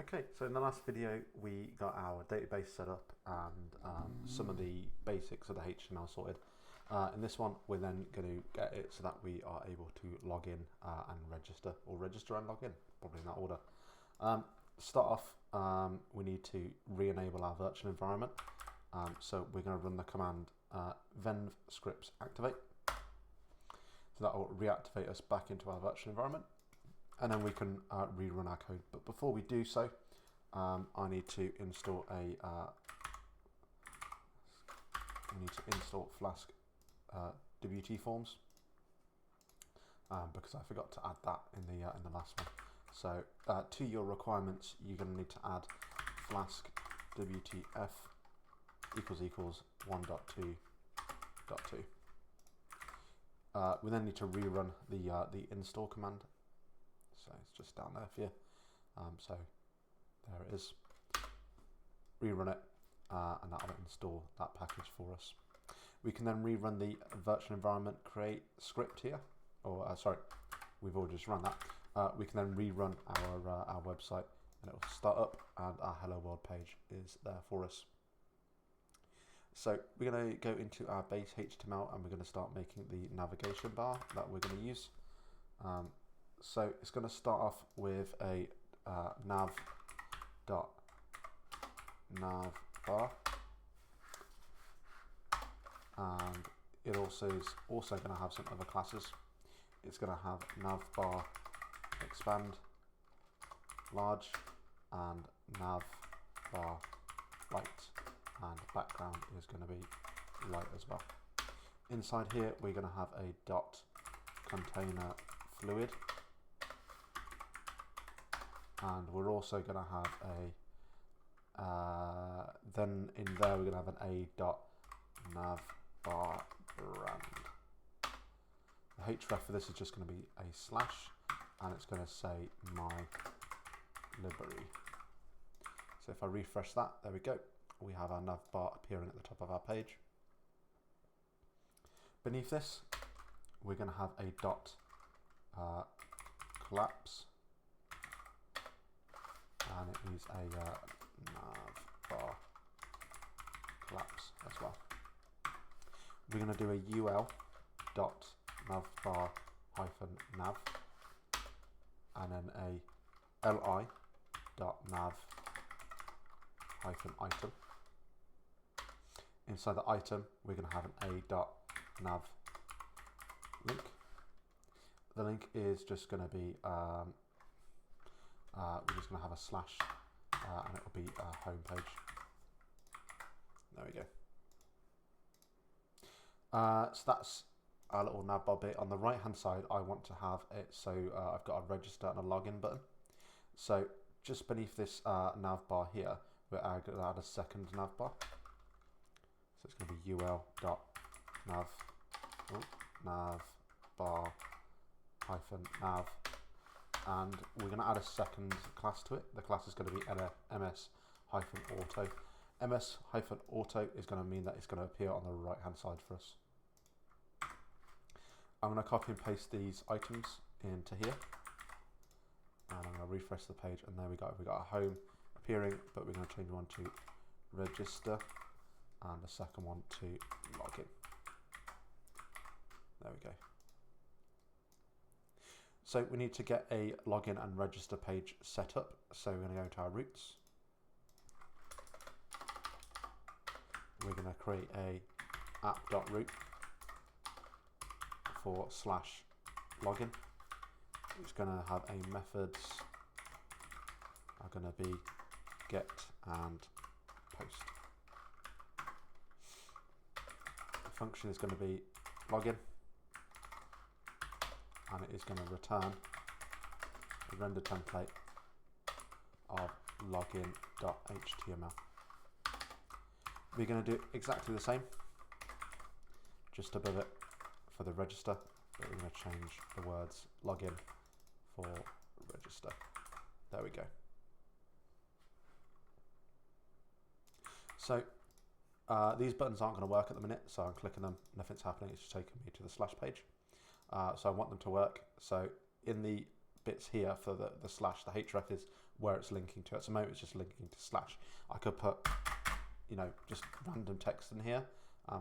Okay, so in the last video we got our database set up and some of the basics of the HTML sorted. In this one we're then going to get it so that we are able to log in and register, or register and log in, probably in that order. To start off, we need to re-enable our virtual environment. So we're going to run the command venv scripts activate. So that will reactivate us back into our virtual environment. And then we can rerun our code. But before we do so, I need to install Flask WT forms because I forgot to add that in the last one. So to your requirements, you're going to need to add Flask WTF == 1.2.2. We then need to rerun the install command. So it's just down there for you. So there it is. Rerun it, and that will install that package for us. We can then rerun the virtual environment create script here, or sorry, we've already just run that. We can then rerun our website, and it will start up, and our hello world page is there for us. So we're going to go into our base HTML, and we're going to start making the navigation bar that we're going to use. So it's going to start off with a nav.navbar, and it also is going to have some other classes. It's going to have navbar expand large and navbar light, and background is going to be light as well. Inside here we're going to have a dot container fluid, and we're also going to have then in there we're going to have an a.navbar brand. The href for this is just going to be a slash, and it's going to say my library. So if I refresh that, there we go. We have our navbar appearing at the top of our page. Beneath this, we're going to have a dot collapse, and it is a navbar collapse as well. We're going to do a ul dot navbar hyphen nav, and then a li dot nav hyphen item. Inside the item, we're going to have an a dot nav link. The link is just going to be we're just going to have a slash, and it will be a home page. There we go. So that's our little navbar bit. On the right hand side, I want to have it so I've got a register and a login button. So just beneath this navbar here, we're going to add a second navbar. So it's going to be ul.navbar hyphen nav, and we're going to add a second class to it. The class is going to be ms hyphen auto. ms hyphen auto is going to mean that it's going to appear on the right hand side for us. I'm going to copy and paste these items into here, and I'm going to refresh the page, and there we go. We've got a home appearing, but we're going to change one to register and the second one to login. There we go. So we need to get a login and register page set up. So we're going to go into our roots. We're going to create a app.root for /login. It's going to have a methods are going to be get and post. The function is going to be login, and it is going to return a render template of login.html. We're going to do exactly the same, just above it for the register, but we're going to change the words login for register. There we go. So these buttons aren't going to work at the minute, so I'm clicking them, nothing's happening, it's just taking me to the slash page. So I want them to work. So in the bits here for the slash, the href is where it's linking to. At the moment, it's just linking to slash. I could put, you know, just random text in here.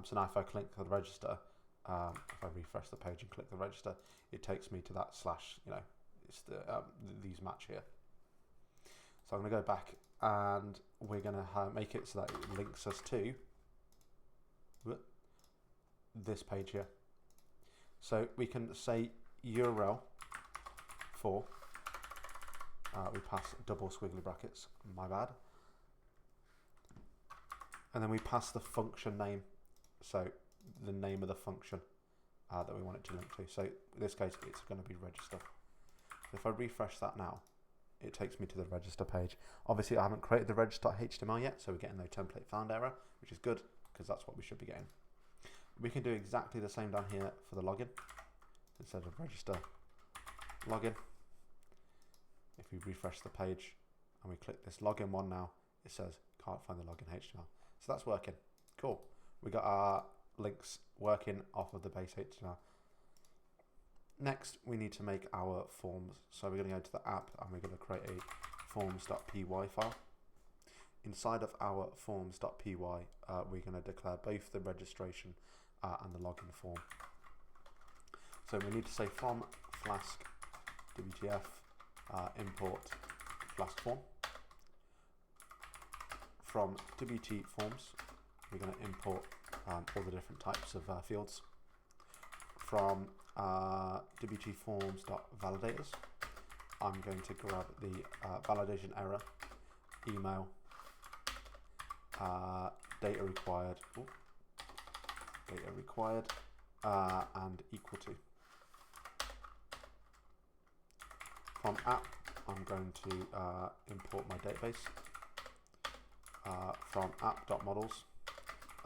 So now if I click the register, if I refresh the page and click the register, it takes me to that slash, you know, it's these match here. So I'm going to go back and we're going to make it so that it links us to this page here. So we can say URL for, we pass double squiggly brackets, my bad. And then we pass the function name, so the name of the function that we want it to link to. So in this case, it's going to be register. So if I refresh that now, it takes me to the register page. Obviously, I haven't created the register.html yet, so we're getting no template found error, which is good because that's what we should be getting. We can do exactly the same down here for the login. Instead of register login, if we refresh the page and we click this login one now, it says can't find the login HTML. So that's working. Cool. We got our links working off of the base HTML. Next, we need to make our forms. So we're going to go to the app and we're going to create a forms.py file. Inside of our forms.py, we're going to declare both the registration and the login form. So we need to say from Flask WTF import Flask form. From WT forms, we're going to import all the different types of fields. From WT forms.validators, I'm going to grab the validation error, email, data required, and equal to. From app, I'm going to import my database. From app.models,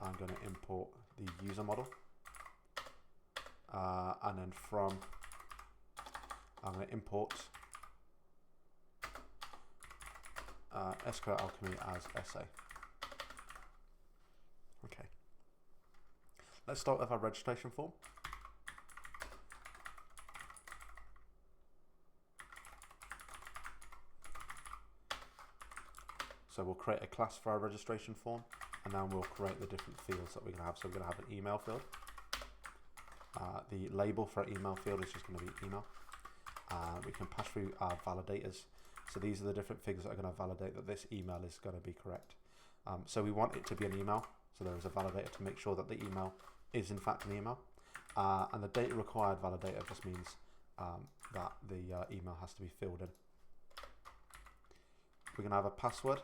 I'm going to import the user model. And then from, I'm going to import SQL Alchemy as SA. Okay. Let's start with our registration form. So we'll create a class for our registration form, and then we'll create the different fields that we're going to have. So we're going to have an email field. The label for our email field is just going to be email. We can pass through our validators. So these are the different figures that are going to validate that this email is going to be correct. So we want it to be an email. So there is a validator to make sure that the email is in fact an email. And the data required validator just means that the email has to be filled in. We're going to have a password.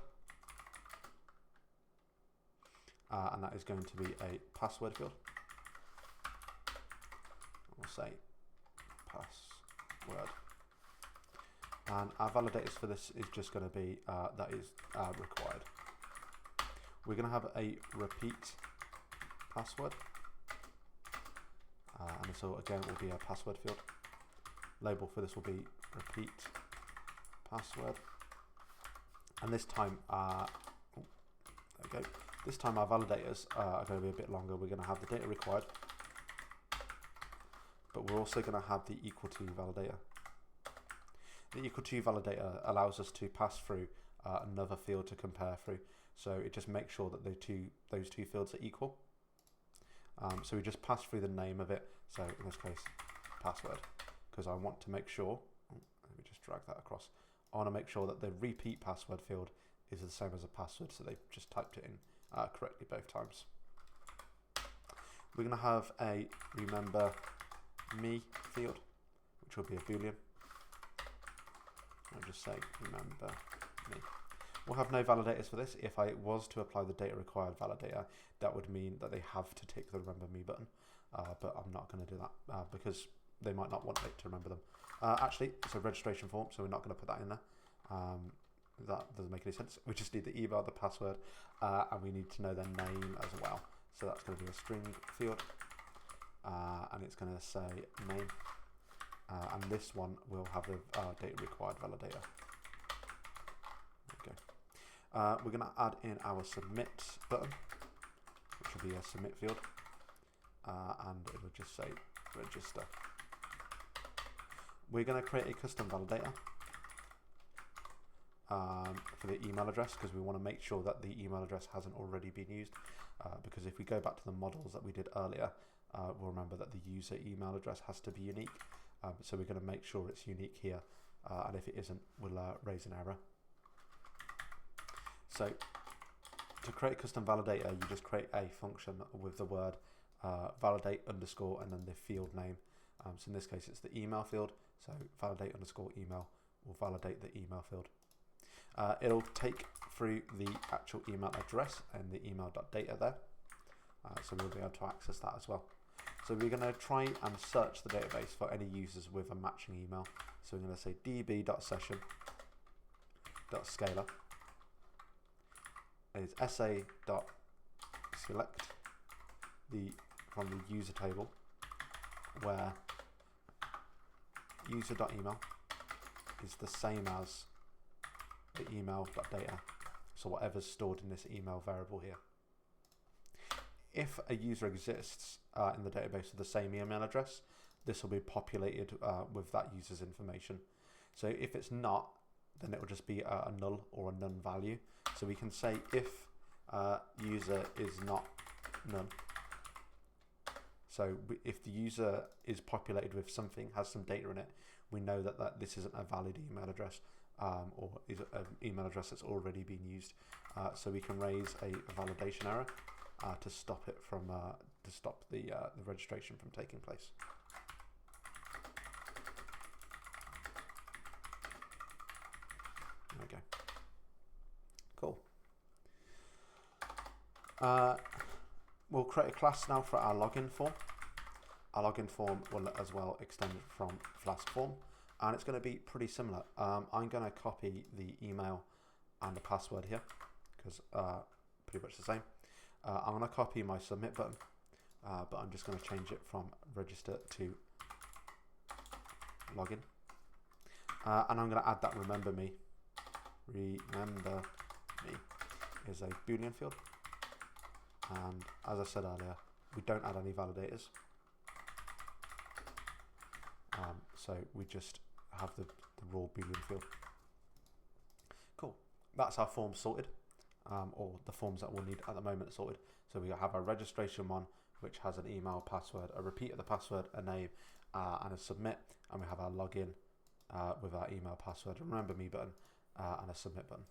And that is going to be a password field. We'll say password. And our validators for this is just going to be that is required. We're going to have a repeat password. And so again it will be a password field. Label for this will be repeat password. And this time, there we go. This time our validators are going to be a bit longer. We're going to have the data required, but we're also going to have the equal to validator. The equal to validator allows us to pass through another field to compare through. So it just makes sure that those two fields are equal. So we just pass through the name of it. So in this case, password, because I want to make sure, let me just drag that across. I want to make sure that the repeat password field is the same as a password, so they've just typed it in correctly both times. We're going to have a remember me field, which will be a boolean. I'll just say remember me. We'll have no validators for this. If I was to apply the data required validator, that would mean that they have to tick the remember me button, but I'm not going to do that because they might not want it to remember them. Actually, it's a registration form, so we're not going to put that in there. That doesn't make any sense. We just need the email, the password, and we need to know their name as well. So that's going to be a string field, and it's going to say name, and this one will have the data required validator. Okay. We're going to add in our submit button, which will be a submit field, and it will just say register. We're going to create a custom validator. for the email address, because we want to make sure that the email address hasn't already been used, because if we go back to the models that we did earlier, we'll remember that the user email address has to be unique. So we're going to make sure it's unique here, and if it isn't, we'll raise an error. So to create a custom validator, you just create a function with the word validate underscore and then the field name. So in this case, it's the email field. So validate underscore email will validate the email field. It'll take through the actual email address and the email.data there. So we'll be able to access that as well. So we're going to try and search the database for any users with a matching email. So we're going to say db.session.scalar is sa.select from the user table, where user.email is the same as the email.data, so whatever's stored in this email variable here. If a user exists in the database with the same email address, this will be populated with that user's information. So if it's not, then it will just be a null or a none value. So we can say if user is not none. So if the user is populated with something, has some data in it, we know that this isn't a valid email address, or is an email address that's already been used. So we can raise a validation error to stop it from the registration from taking place. There we go. Cool. We'll create a class now for our login form. Our login form will as well extend from Flask form, and it's going to be pretty similar. I'm going to copy the email and the password here, because pretty much the same. I'm going to copy my submit button, but I'm just going to change it from register to login. And I'm going to add that remember me. Remember me is a Boolean field. And as I said earlier, we don't add any validators. So we just have the raw Boolean field. Cool. That's our form sorted. Or the forms that we'll need at the moment sorted. So we have our registration one, which has an email, password, a repeat of the password, a name, and a submit. And we have our login with our email, password, and remember me button, and a submit button.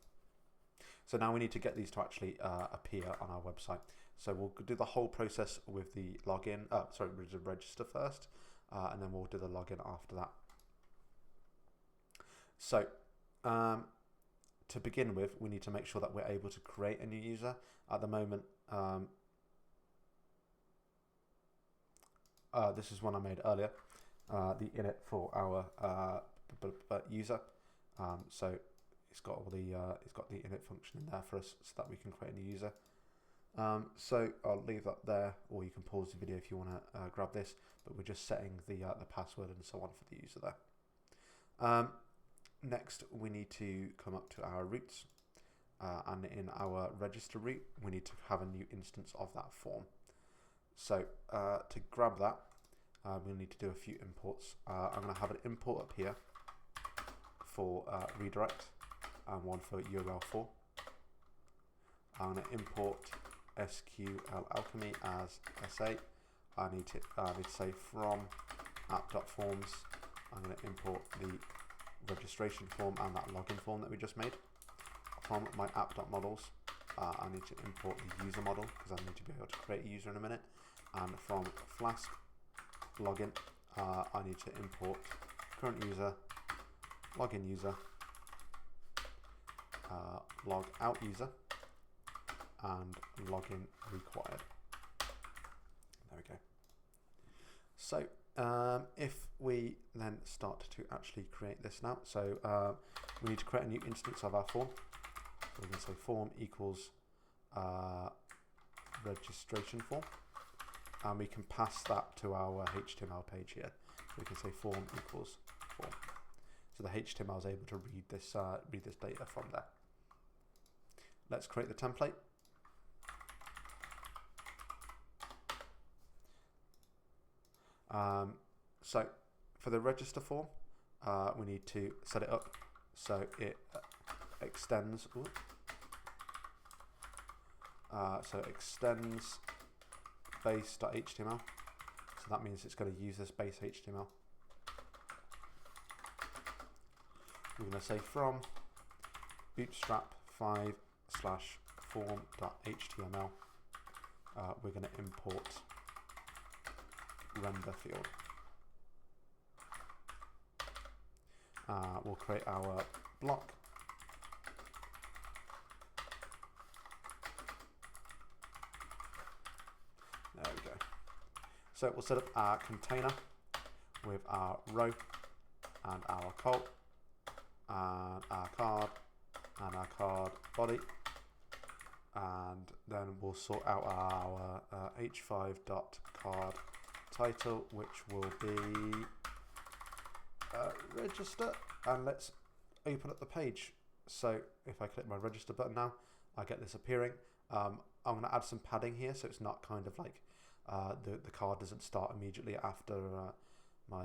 So now we need to get these to actually appear on our website. So we'll do the whole process with the login, we'll do register first, and then we'll do the login after that. So to begin with, we need to make sure that we're able to create a new user. At the moment, this is one I made earlier, the init for our user. So it's got all the init function in there for us, so that we can create a new user. So I'll leave that there, or you can pause the video if you want to grab this. But we're just setting the password and so on for the user there. Next, we need to come up to our routes, and in our register route, we need to have a new instance of that form. So to grab that, we'll need to do a few imports. I'm going to have an import up here for redirect and one for URL4. I'm going to import SQL Alchemy as SA. I need to say from app.forms. I'm going to import the registration form and that login form that we just made. From my app.models, I need to import the user model, because I need to be able to create a user in a minute. And from Flask login, I need to import current user, login user, log out user, and login required. There we go. So if we then start to actually create this now, so we need to create a new instance of our form. So we're going to say form equals registration form, and we can pass that to our HTML page here. So we can say form equals form. So the HTML is able to read this data from there. Let's create the template. So for the register form, we need to set it up so it extends. So extends base.html. So that means it's going to use this base HTML. We're going to say from bootstrap 5/form.html. We're going to import render field. We'll create our block. There we go. So we'll set up our container with our row and our col and our card and our card body, and then we'll sort out our h5.card title, which will be register, and let's open up the page. So if I click my register button now, I get this appearing. I'm going to add some padding here, so it's not kind of like the card doesn't start immediately after my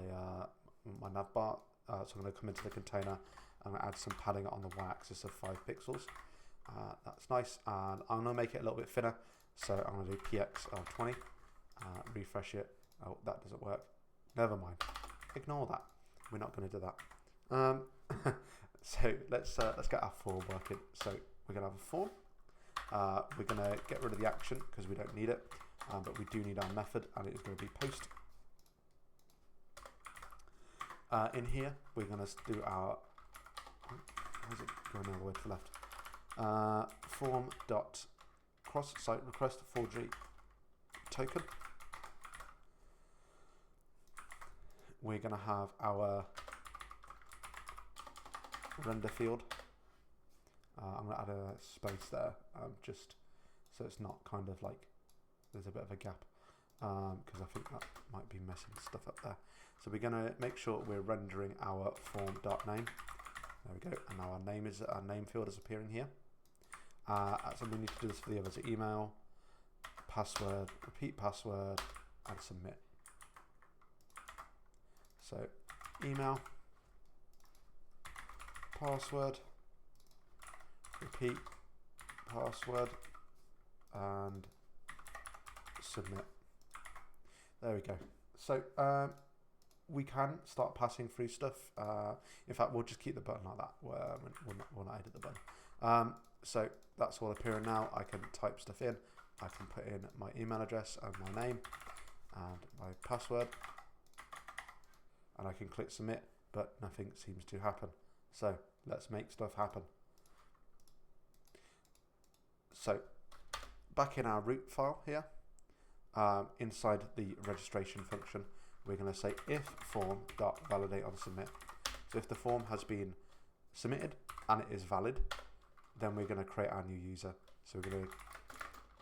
nav bar. So I'm going to come into the container. I'm going to add some padding on the y-axis of 5 pixels. That's nice, and I'm going to make it a little bit thinner. So I'm going to do px 20. Refresh it. Oh, that doesn't work. Never mind. Ignore that. We're not going to do that. So let's get our form working. So we're going to have a form. We're going to get rid of the action because we don't need it, but we do need our method, and it is going to be post. In here, we're going to do our. How is it going all the way to the left? Form dot cross site request 4G token. We're going to have our render field. I'm going to add a space there, just so it's not kind of like there's a bit of a gap, because I think that might be messing stuff up there. So we're going to make sure we're rendering our form.name. There we go, and now our name field is appearing here. So we need to do this for the others: email, password, repeat password, and submit. So email, password, repeat password, and submit. There we go. So we can start passing through stuff. In fact, we'll just keep the button like that. We'll not edit the button. So that's all appearing now. I can type stuff in. I can put in my email address and my name and my password, and I can click submit, but nothing seems to happen. So let's make stuff happen. So back in our root file here, inside the registration function, we're going to say if form.validate on submit. So if the form has been submitted and it is valid, then we're going to create our new user. So we're going to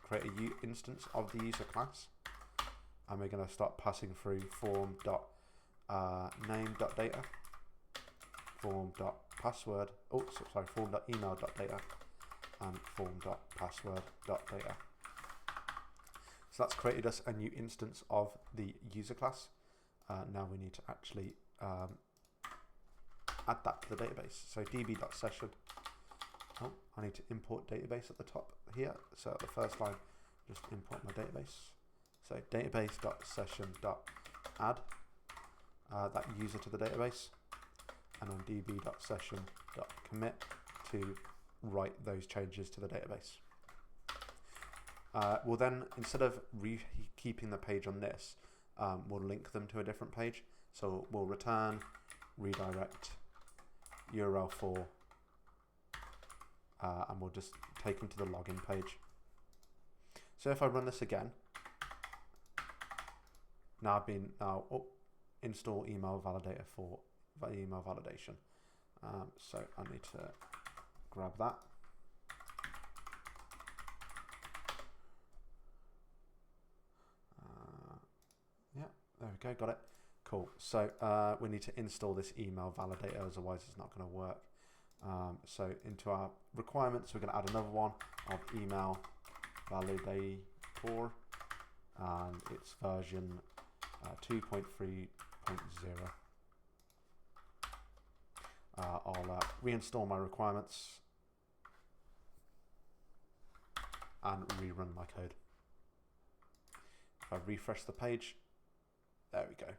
create a instance of the user class, and we're going to start passing through form.name.data, form.password, form.email.data, and form.password.data. So that's created us a new instance of the user class. Now we need to actually add that to the database. So db.session. Oh, I need to import database at the top here. So at the first line, just import my database. So database.session.add that user to the database, and then db.session.commit to write those changes to the database. We'll then, instead of keeping the page on this, we'll link them to a different page. So we'll return redirect URL for, and we'll just take them to the login page. So if I run this again, now install email validator for email validation. So I need to grab that. Yeah, there we go, got it. Cool. So we need to install this email validator, otherwise it's not going to work. So into our requirements, we're going to add another one of email validator, and it's version 2.3.0. I'll reinstall my requirements, and rerun my code. If I refresh the page, there we go.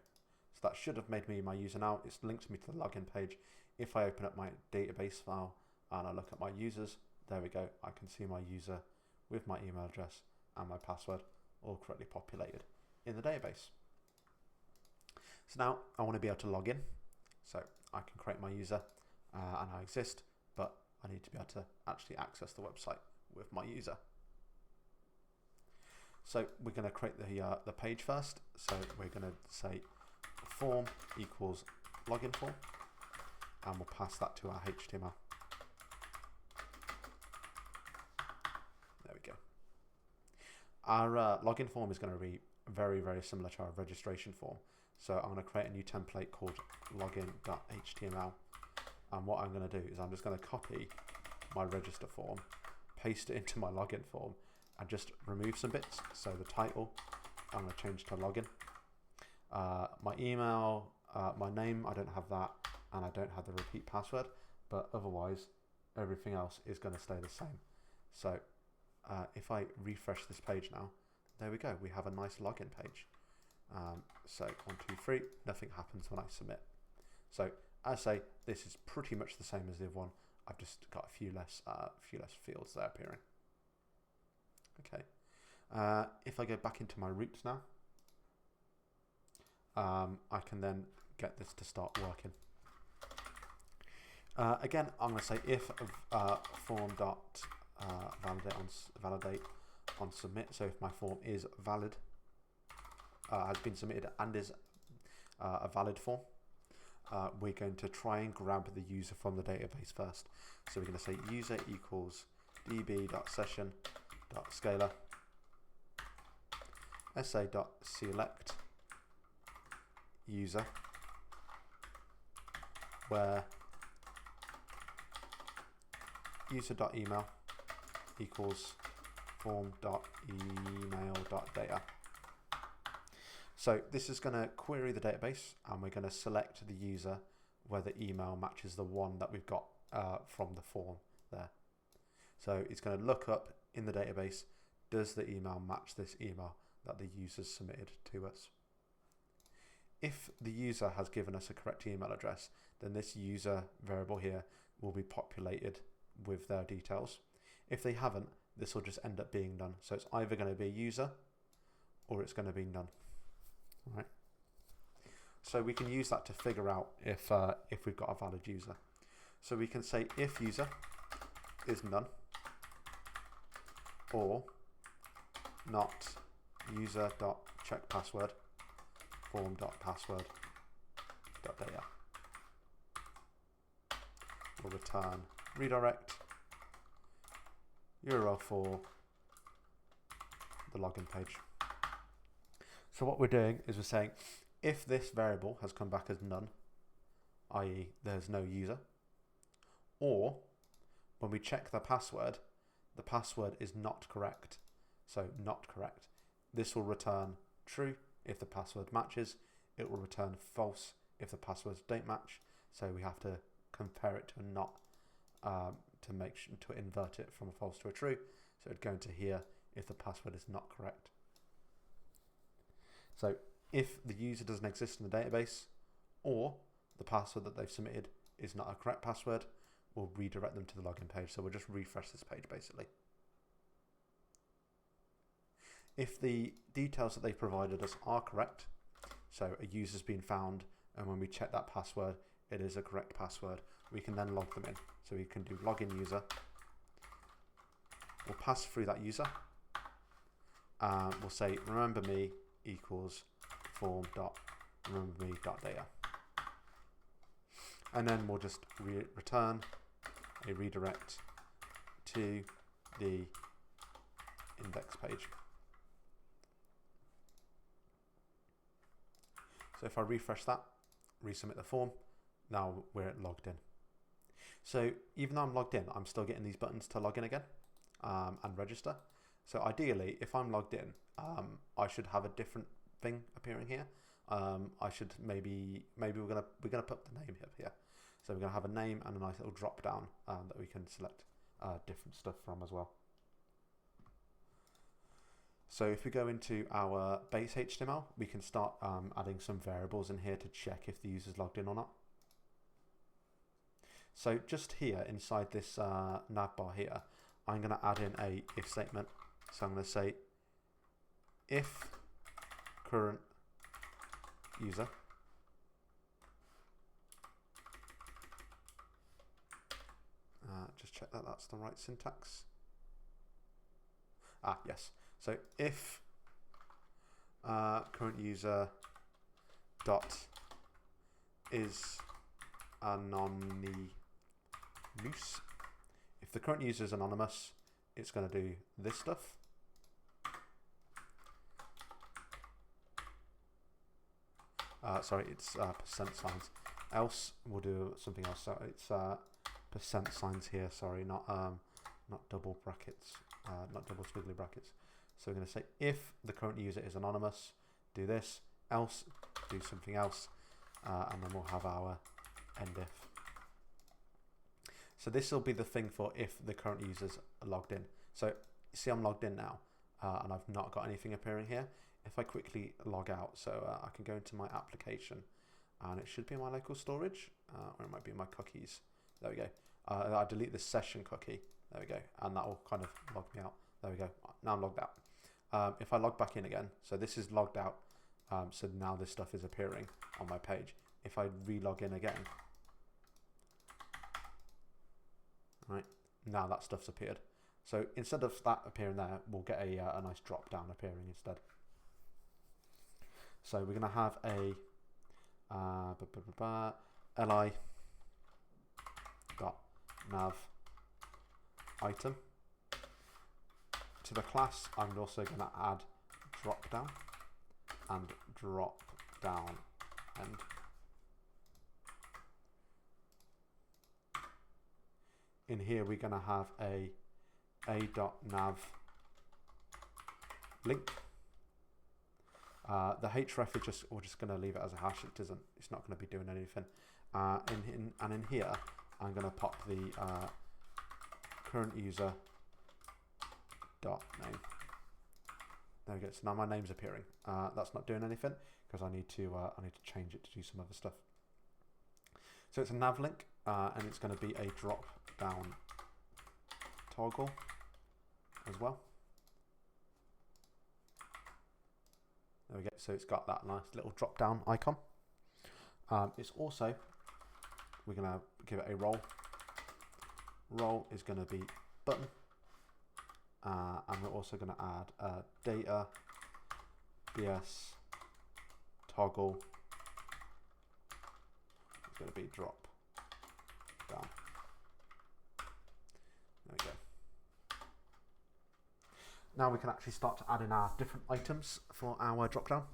So that should have made me my user now. It's linked me to the login page. If I open up my database file and I look at my users, there we go. I can see my user with my email address and my password all correctly populated in the database. So now I want to be able to log in. So I can create my user and I exist, but I need to be able to actually access the website with my user. So we're going to create the page first. So we're going to say form equals login form, and we'll pass that to our HTML. There we go. Our login form is going to be very, very similar to our registration form. So I'm going to create a new template called login.html. And what I'm going to do is I'm just going to copy my register form, paste it into my login form, and just remove some bits. So the title, I'm going to change to login. My email, my name, I don't have that, and I don't have the repeat password, but otherwise everything else is going to stay the same. So if I refresh this page now, there we go. We have a nice login page. So 1, 2, 3, nothing happens when I submit. So as I say, this is pretty much the same as the other one. I've just got a few less fields there appearing. Okay. If I go back into my routes now, I can then get this to start working. Again, I'm going to say if form dot validate on submit. So if my form is valid, has been submitted and is a valid form, we're going to try and grab the user from the database first. So we're going to say user equals db.session.scalar sa.select user, where user.email equals form.email.data. So this is going to query the database, and we're going to select the user where the email matches the one that we've got from the form there. So it's going to look up in the database, does the email match this email that the user submitted to us? If the user has given us a correct email address, then this user variable here will be populated with their details. If they haven't, this will just end up being none. So it's either going to be a user or it's going to be none. All right. So we can use that to figure out if we've got a valid user. So we can say if user is none, or not user.checkPassword form.password.data. We'll return redirect URL for the login page. So what we're doing is we're saying if this variable has come back as none, i.e. there's no user, or when we check the password is not correct. So not correct. This will return true if the password matches. It will return false if the passwords don't match. So we have to compare it to a not to make sure to invert it from a false to a true. So it'd go into here if the password is not correct. So if the user doesn't exist in the database, or the password that they've submitted is not a correct password, we'll redirect them to the login page. So we'll just refresh this page basically. If the details that they've provided us are correct, so a user's been found, and when we check that password, it is a correct password, we can then log them in. So we can do login user. We'll pass through that user. We'll say remember me equals form.rememberme.data. And then we'll just return a redirect to the index page. So if I refresh that, resubmit the form, now we're logged in. So even though I'm logged in, I'm still getting these buttons to log in again and register. So ideally, if I'm logged in, I should have a different thing appearing here. I should maybe we're gonna put the name up here. So we're gonna have a name and a nice little drop down that we can select different stuff from as well. So if we go into our base HTML, we can start adding some variables in here to check if the user's logged in or not. So just here inside this nav bar here, I'm going to add in a if statement. So I'm going to say if current user just check that that's the right syntax. Yes. So if current user dot is anonymous, if the current user is anonymous, it's going to do this stuff. Sorry, it's percent signs. Else we'll do something else. So it's percent signs here. Sorry, not double brackets, not double squiggly brackets. So we're going to say if the current user is anonymous, do this. Else, do something else, and then we'll have our end if. So this will be the thing for if the current user's logged in. So see, I'm logged in now, and I've not got anything appearing here. If I quickly log out, so I can go into my application, and it should be in my local storage, or it might be in my cookies. There we go. I delete the session cookie. There we go, and that will kind of log me out. There we go. Now I'm logged out. If I log back in again, so this is logged out. So now this stuff is appearing on my page. If I re-log in again, right, now that stuff's appeared. So instead of that appearing there, we'll get a nice drop down appearing instead. So we're going to have a li dot nav item. To the class, I'm also going to add drop down and drop down end. In here, we're going to have a a.nav link. The href is we're just going to leave it as a hash. It's not going to be doing anything. And in here, I'm going to pop the current user dot name. There we go. So now my name's appearing. That's not doing anything because I need to change it to do some other stuff. So it's a nav link, and it's going to be a drop down toggle as well. There we go. So it's got that nice little drop down icon. It's also, we're going to give it a role. Role is going to be button. And we're also going to add data bs toggle. It's going to be drop down. There we go. Now we can actually start to add in our different items for our drop down.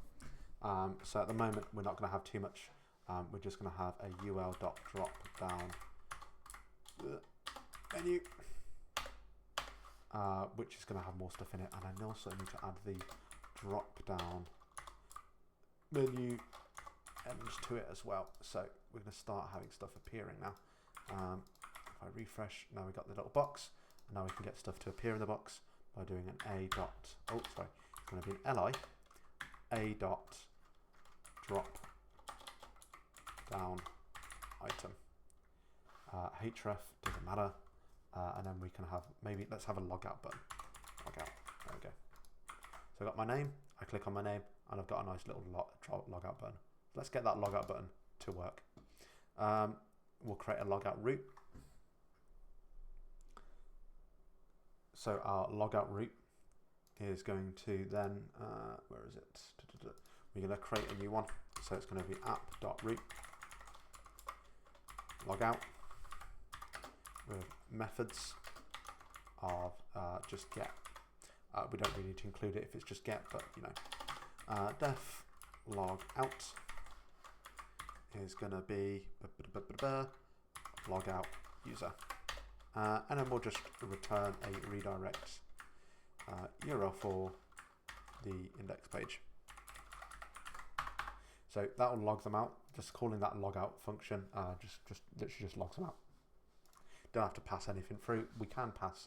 So at the moment we're not going to have too much. We're just going to have a ul.drop down menu, which is going to have more stuff in it, and I also need to add the drop down menu ends to it as well. So we're going to start having stuff appearing now. If I refresh, now we've got the little box, and now we can get stuff to appear in the box by doing an it's going to be an li a dot drop down item. Href doesn't matter, and then we can have, maybe let's have a logout button. Logout, there we go. So I've got my name, I click on my name, and I've got a nice little logout button. Let's get that logout button to work. We'll create a logout route. So our logout route is going to then, where is it? We're going to create a new one. So it's going to be app.route logout with methods of just get. We don't really need to include it if it's just get, but you know, def log out is going to be log out user. And then we'll just return a redirect URL for the index page. So that will log them out. Just calling that logout function just literally just logs them out. Don't have to pass anything through. We can pass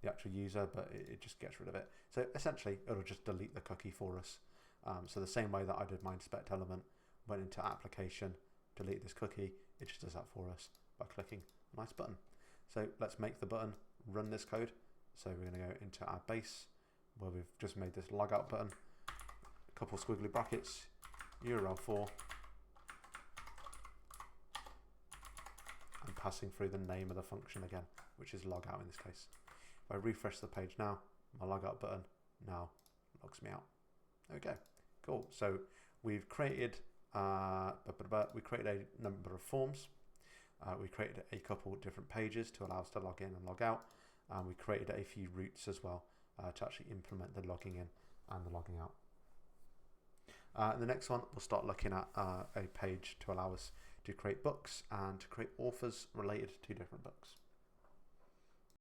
the actual user, but it just gets rid of it. So essentially, it'll just delete the cookie for us. So the same way that I did my inspect element, went into application, delete this cookie, it just does that for us by clicking a nice button. So let's make the button run this code. So we're going to go into our base where we've just made this logout button, a couple squiggly brackets, URL4, and passing through the name of the function again, which is logout in this case. If I refresh the page now, my logout button now logs me out. There we go. Cool. So we've created a number of forms. We created a couple different pages to allow us to log in and log out. And we created a few routes as well to actually implement the logging in and the logging out. In the next one, we'll start looking at a page to allow us to create books and to create authors related to different books.